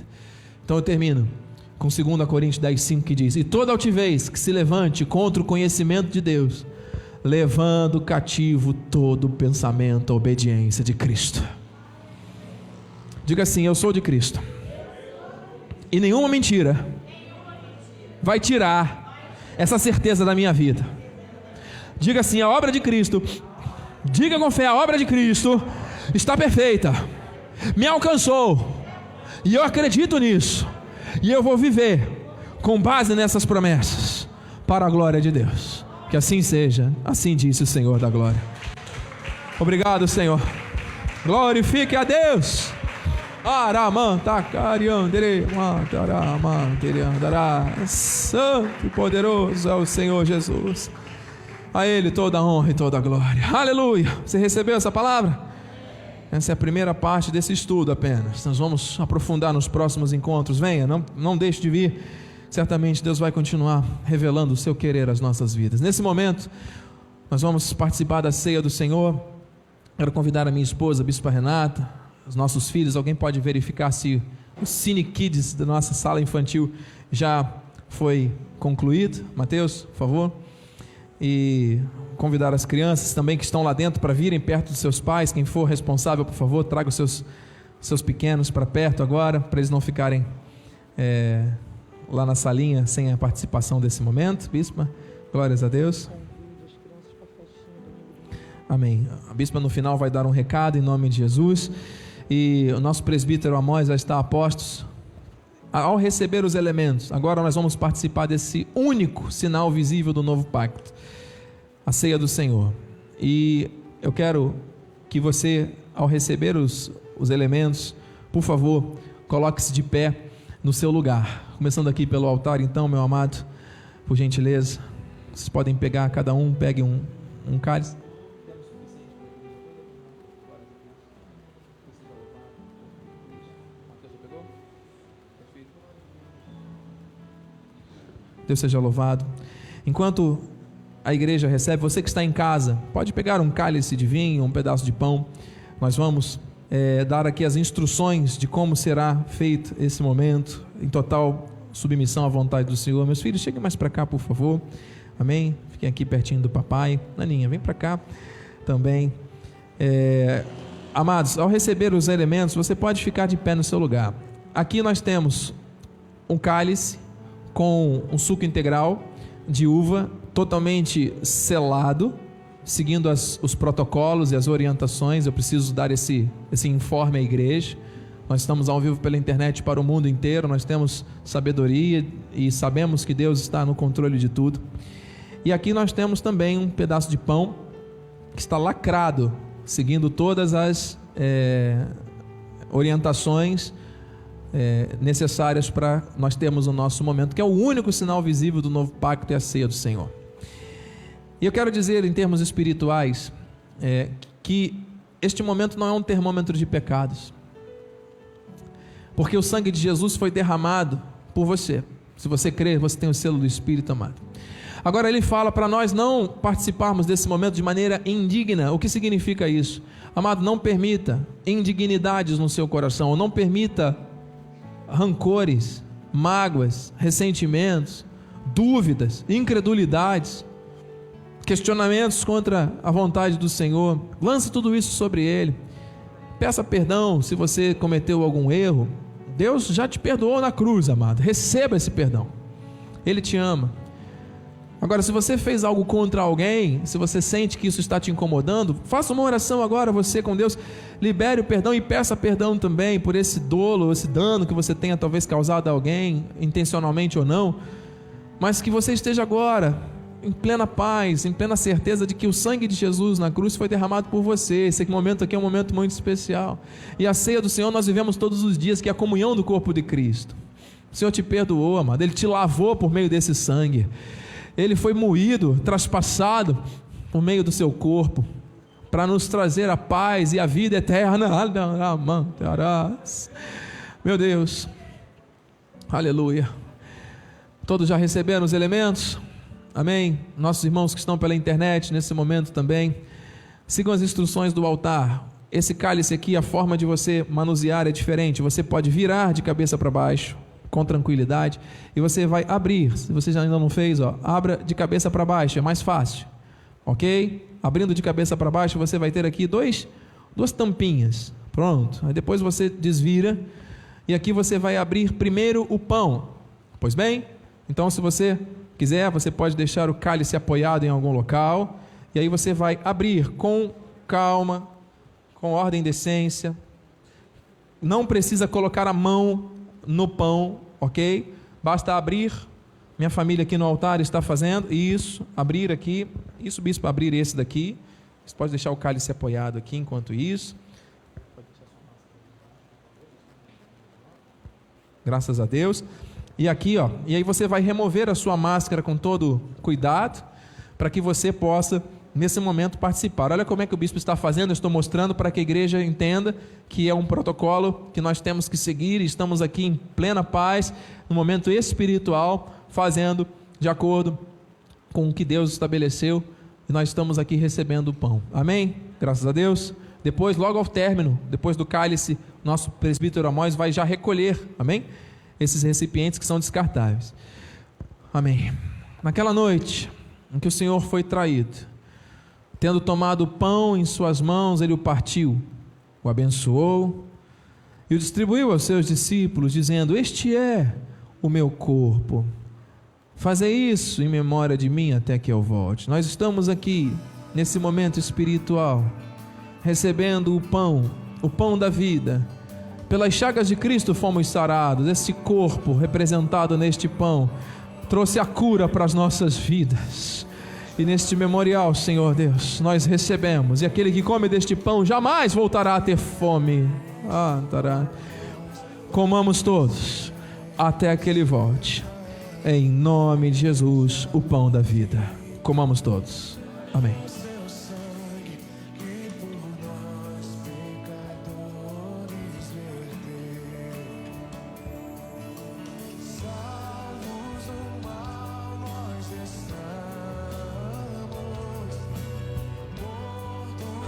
Então eu termino com 2 Coríntios 10:5, que diz: e toda altivez que se levante contra o conhecimento de Deus, levando cativo todo pensamento à obediência de Cristo. Diga assim: eu sou de Cristo, e nenhuma mentira vai tirar essa certeza da minha vida. Diga assim: a obra de Cristo, diga com fé, a obra de Cristo está perfeita, me alcançou, e eu acredito nisso, e eu vou viver com base nessas promessas, para a glória de Deus. Que assim seja, assim disse o Senhor da glória. Obrigado, Senhor. Glorifique a Deus. Santo e poderoso é o Senhor Jesus, a Ele toda a honra e toda a glória. Aleluia. Você recebeu essa palavra? Essa é a primeira parte desse estudo apenas. Nós vamos aprofundar nos próximos encontros. Venha, não deixe de vir. Certamente Deus vai continuar revelando o seu querer às nossas vidas. Nesse momento nós vamos participar da ceia do Senhor. Quero convidar a minha esposa, a Bispa Renata, os nossos filhos. Alguém pode verificar se o Cine Kids da nossa sala infantil já foi concluído? Mateus, por favor. E convidar as crianças também que estão lá dentro para virem perto dos seus pais. Quem for responsável, por favor, traga os seus pequenos para perto agora, para eles não ficarem lá na salinha sem a participação desse momento. Bispa, glórias a Deus. Amém. A Bispa no final vai dar um recado em nome de Jesus. E o nosso presbítero Amós já está a postos. Ao receber os elementos, agora nós vamos participar desse único sinal visível do novo pacto, a ceia do Senhor. E eu quero que você, ao receber os elementos, por favor, coloque-se de pé no seu lugar, começando aqui pelo altar. Então, meu amado, por gentileza, vocês podem pegar, cada um pegue um cálice. Deus seja louvado. Enquanto a igreja recebe, você que está em casa, pode pegar um cálice de vinho, um pedaço de pão. Nós vamos dar aqui as instruções de como será feito esse momento, em total submissão à vontade do Senhor. Meus filhos, cheguem mais para cá, por favor. Amém? Fiquem aqui pertinho do papai. Naninha, vem para cá também. Amados, ao receber os elementos, você pode ficar de pé no seu lugar. Aqui nós temos um cálice com um suco integral de uva, totalmente selado, seguindo os protocolos e as orientações. Eu preciso dar esse informe à igreja. Nós estamos ao vivo pela internet para o mundo inteiro. Nós temos sabedoria e sabemos que Deus está no controle de tudo. E aqui nós temos também um pedaço de pão que está lacrado, seguindo todas as orientações necessárias para nós termos o nosso momento, que é o único sinal visível do novo pacto, é a ceia do Senhor. E eu quero dizer, em termos espirituais, que este momento não é um termômetro de pecados, porque o sangue de Jesus foi derramado por você. Se você crer, você tem o selo do Espírito, amado. Agora ele fala para nós não participarmos desse momento de maneira indigna. O que significa isso? Amado, não permita indignidades no seu coração, não permita rancores, mágoas, ressentimentos, dúvidas, incredulidades, questionamentos contra a vontade do Senhor. Lance tudo isso sobre Ele. peça perdão se você cometeu algum erro. Deus já te perdoou na cruz, amado. Receba esse perdão. Ele te ama. Agora, se você fez algo contra alguém, se você sente que isso está te incomodando, faça uma oração agora, você com Deus, libere o perdão e peça perdão também por esse dolo, esse dano que você tenha talvez causado a alguém, intencionalmente ou não, mas que você esteja agora em plena paz, em plena certeza de que o sangue de Jesus na cruz foi derramado por você. Esse momento aqui é um momento muito especial, e a ceia do Senhor nós vivemos todos os dias, que é a comunhão do corpo de Cristo. O Senhor te perdoou, amado, Ele te lavou por meio desse sangue. Ele foi moído, traspassado por meio do seu corpo, para nos trazer a paz e a vida eterna. Meu Deus, aleluia. Todos já receberam os elementos? Amém? Nossos irmãos que estão pela internet nesse momento também, sigam as instruções do altar. Esse cálice aqui, a forma de você manusear é diferente. Você pode virar de cabeça para baixo com tranquilidade, e você vai abrir. Se você ainda não fez, abra de cabeça para baixo, é mais fácil, ok? Abrindo de cabeça para baixo, você vai ter aqui duas tampinhas, pronto. Aí depois você desvira, e aqui você vai abrir primeiro o pão. Pois bem, então se você quiser, você pode deixar o cálice apoiado em algum local, e aí você vai abrir com calma, com ordem e decência. Não precisa colocar a mão no pão, ok? Basta abrir. Minha família aqui no altar está fazendo isso, abrir aqui, isso, bispo, abrir esse daqui. Você pode deixar o cálice apoiado aqui enquanto isso. Graças a Deus. E aqui, e aí você vai remover a sua máscara com todo cuidado, para que você possa nesse momento participar. Olha como é que o bispo está fazendo. Eu estou mostrando para que a igreja entenda que é um protocolo que nós temos que seguir, e estamos aqui em plena paz, no momento espiritual, fazendo de acordo com o que Deus estabeleceu, e nós estamos aqui recebendo o pão. Amém? Graças a Deus. Depois, logo ao término, depois do cálice, nosso presbítero Amós vai já recolher, amém? Esses recipientes que são descartáveis. Amém. Naquela noite em que o Senhor foi traído, tendo tomado o pão em suas mãos, ele o partiu, o abençoou e o distribuiu aos seus discípulos, dizendo: este é o meu corpo, fazei isso em memória de mim até que eu volte. Nós estamos aqui nesse momento espiritual, recebendo o pão da vida. Pelas chagas de Cristo fomos sarados. Esse corpo representado neste pão trouxe a cura para as nossas vidas. E neste memorial, Senhor Deus, nós recebemos, e aquele que come deste pão jamais voltará a ter fome. Comamos todos até que ele volte. Em nome de Jesus, o pão da vida. Comamos todos. Amém.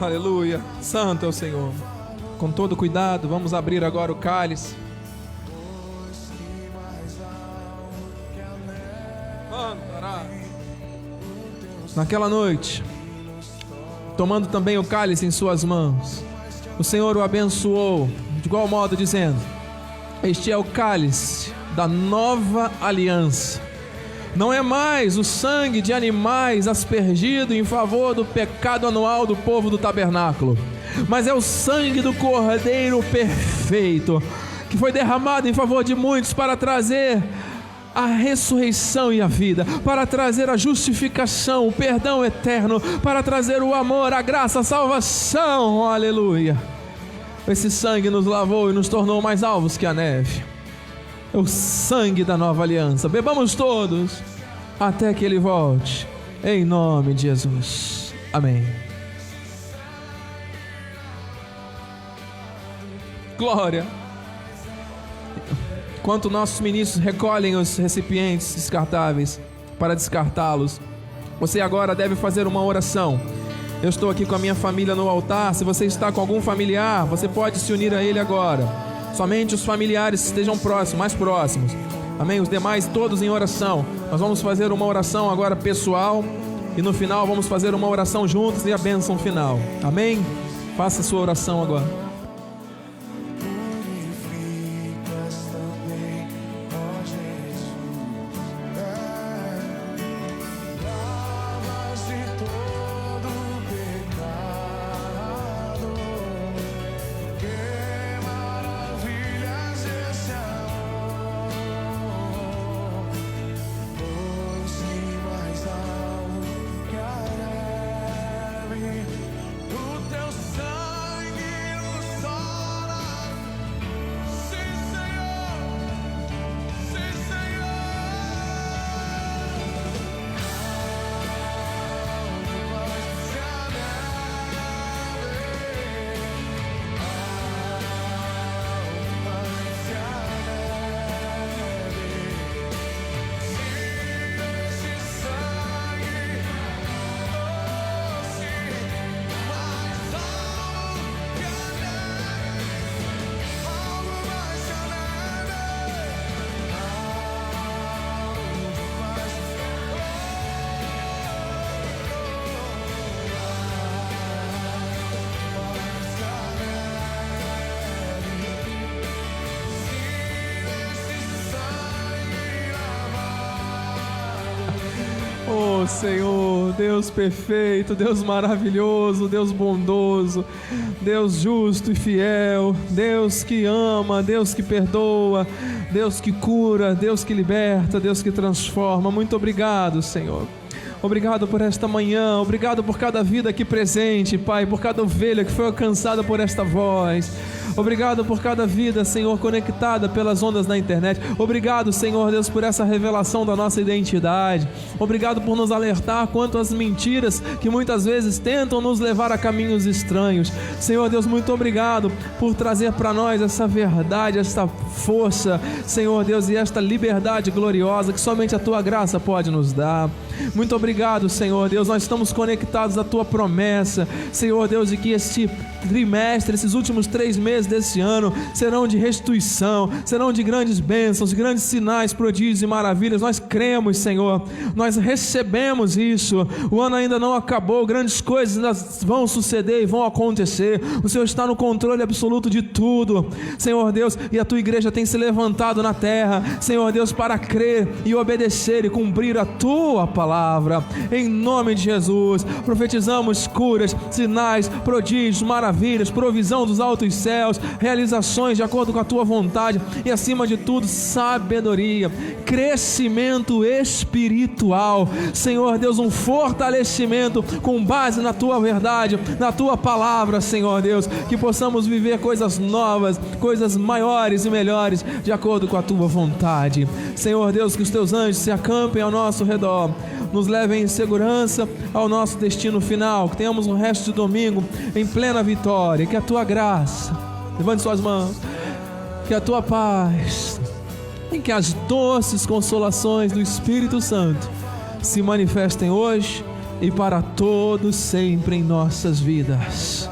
Aleluia, santo é o Senhor. Com todo cuidado, vamos abrir agora o cálice. Naquela noite, tomando também o cálice em suas mãos, o Senhor o abençoou, de igual modo dizendo: este é o cálice da nova aliança. Não é mais o sangue de animais aspergido em favor do pecado anual do povo do tabernáculo, mas é o sangue do Cordeiro perfeito, que foi derramado em favor de muitos para trazer a ressurreição e a vida, para trazer a justificação, o perdão eterno, para trazer o amor, a graça, a salvação. Aleluia. Esse sangue nos lavou e nos tornou mais alvos que a neve. É o sangue da nova aliança. Bebamos todos até que ele volte, em nome de Jesus. Amém. Glória. Enquanto nossos ministros recolhem os recipientes descartáveis para descartá-los, você agora deve fazer uma oração. Eu estou aqui com a minha família no altar. Se você está com algum familiar, você pode se unir a ele agora. Somente os familiares estejam próximos, mais próximos. Amém? Os demais todos em oração. Nós vamos fazer uma oração agora pessoal, e no final vamos fazer uma oração juntos e a bênção final. Amém? Faça a sua oração agora. Oh, Senhor, Deus perfeito, Deus maravilhoso, Deus bondoso, Deus justo e fiel, Deus que ama, Deus que perdoa, Deus que cura, Deus que liberta, Deus que transforma. Muito obrigado, Senhor. Obrigado por esta manhã, obrigado por cada vida aqui presente, Pai, por cada ovelha que foi alcançada por esta voz. Obrigado por cada vida, Senhor, conectada pelas ondas da internet. Obrigado, Senhor Deus, por essa revelação da nossa identidade. Obrigado por nos alertar quanto às mentiras que muitas vezes tentam nos levar a caminhos estranhos. Senhor Deus, muito obrigado por trazer para nós essa verdade, essa força, Senhor Deus, e esta liberdade gloriosa que somente a Tua graça pode nos dar. Muito obrigado, Senhor Deus, nós estamos conectados à Tua promessa, Senhor Deus, de que este trimestre, esses últimos 3 meses desse ano serão de restituição, serão de grandes bênçãos, de grandes sinais, prodígios e maravilhas. Nós cremos, Senhor, nós recebemos isso. O ano ainda não acabou, grandes coisas ainda vão suceder e vão acontecer. O Senhor está no controle absoluto de tudo, Senhor Deus, e a Tua igreja tem se levantado na terra, Senhor Deus, para crer e obedecer e cumprir a Tua palavra. Em nome de Jesus, profetizamos curas, sinais, prodígios, maravilhas, provisão dos altos céus, realizações de acordo com a Tua vontade e, acima de tudo, sabedoria, crescimento espiritual, Senhor Deus, um fortalecimento com base na Tua verdade, na Tua palavra, Senhor Deus, que possamos viver coisas novas, coisas maiores e melhores de acordo com a Tua vontade. Senhor Deus, que os Teus anjos se acampem ao nosso redor, nos levem em segurança ao nosso destino final, que tenhamos um resto de domingo em plena vitória, que a Tua graça, levante suas mãos, que a Tua paz e que as doces consolações do Espírito Santo se manifestem hoje e para todos sempre em nossas vidas.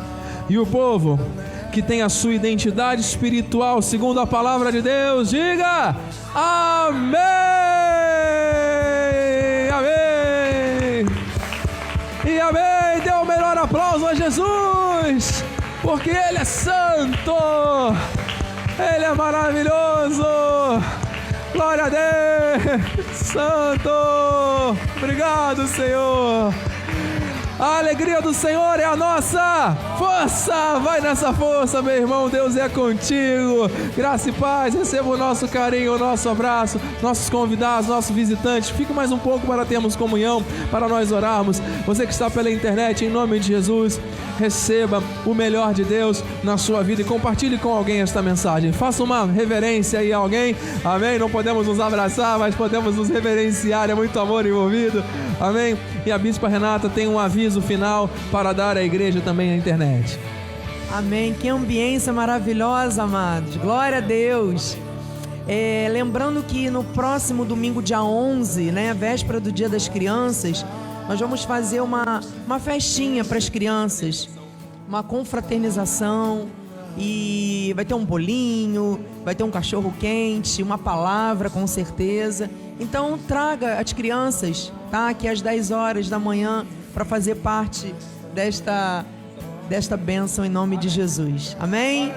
E o povo que tem a sua identidade espiritual segundo a palavra de Deus, diga amém, amém e amém. Dê o melhor aplauso a Jesus, porque Ele é santo, Ele é maravilhoso. Glória a Deus, santo. Obrigado, Senhor. A alegria do Senhor é a nossa força. Vai nessa força, meu irmão. Deus é contigo. Graça e paz. Receba o nosso carinho, o nosso abraço, nossos convidados, nossos visitantes. Fique mais um pouco para termos comunhão, para nós orarmos. Você que está pela internet, em nome de Jesus, receba o melhor de Deus na sua vida e compartilhe com alguém esta mensagem. Faça uma reverência aí a alguém. Amém? Não podemos nos abraçar, mas podemos nos reverenciar. É muito amor envolvido. Amém? E a Bispa Renata tem um aviso final para dar à igreja também na internet. Amém. Que ambiência maravilhosa, amados. Glória a Deus. Lembrando que no próximo domingo, dia 11, né, véspera do Dia das Crianças, nós vamos fazer uma festinha para as crianças, uma confraternização, e vai ter um bolinho, vai ter um cachorro quente, uma palavra com certeza. Então traga as crianças, tá? Aqui às 10 horas da manhã para fazer parte desta bênção em nome de Jesus. Amém?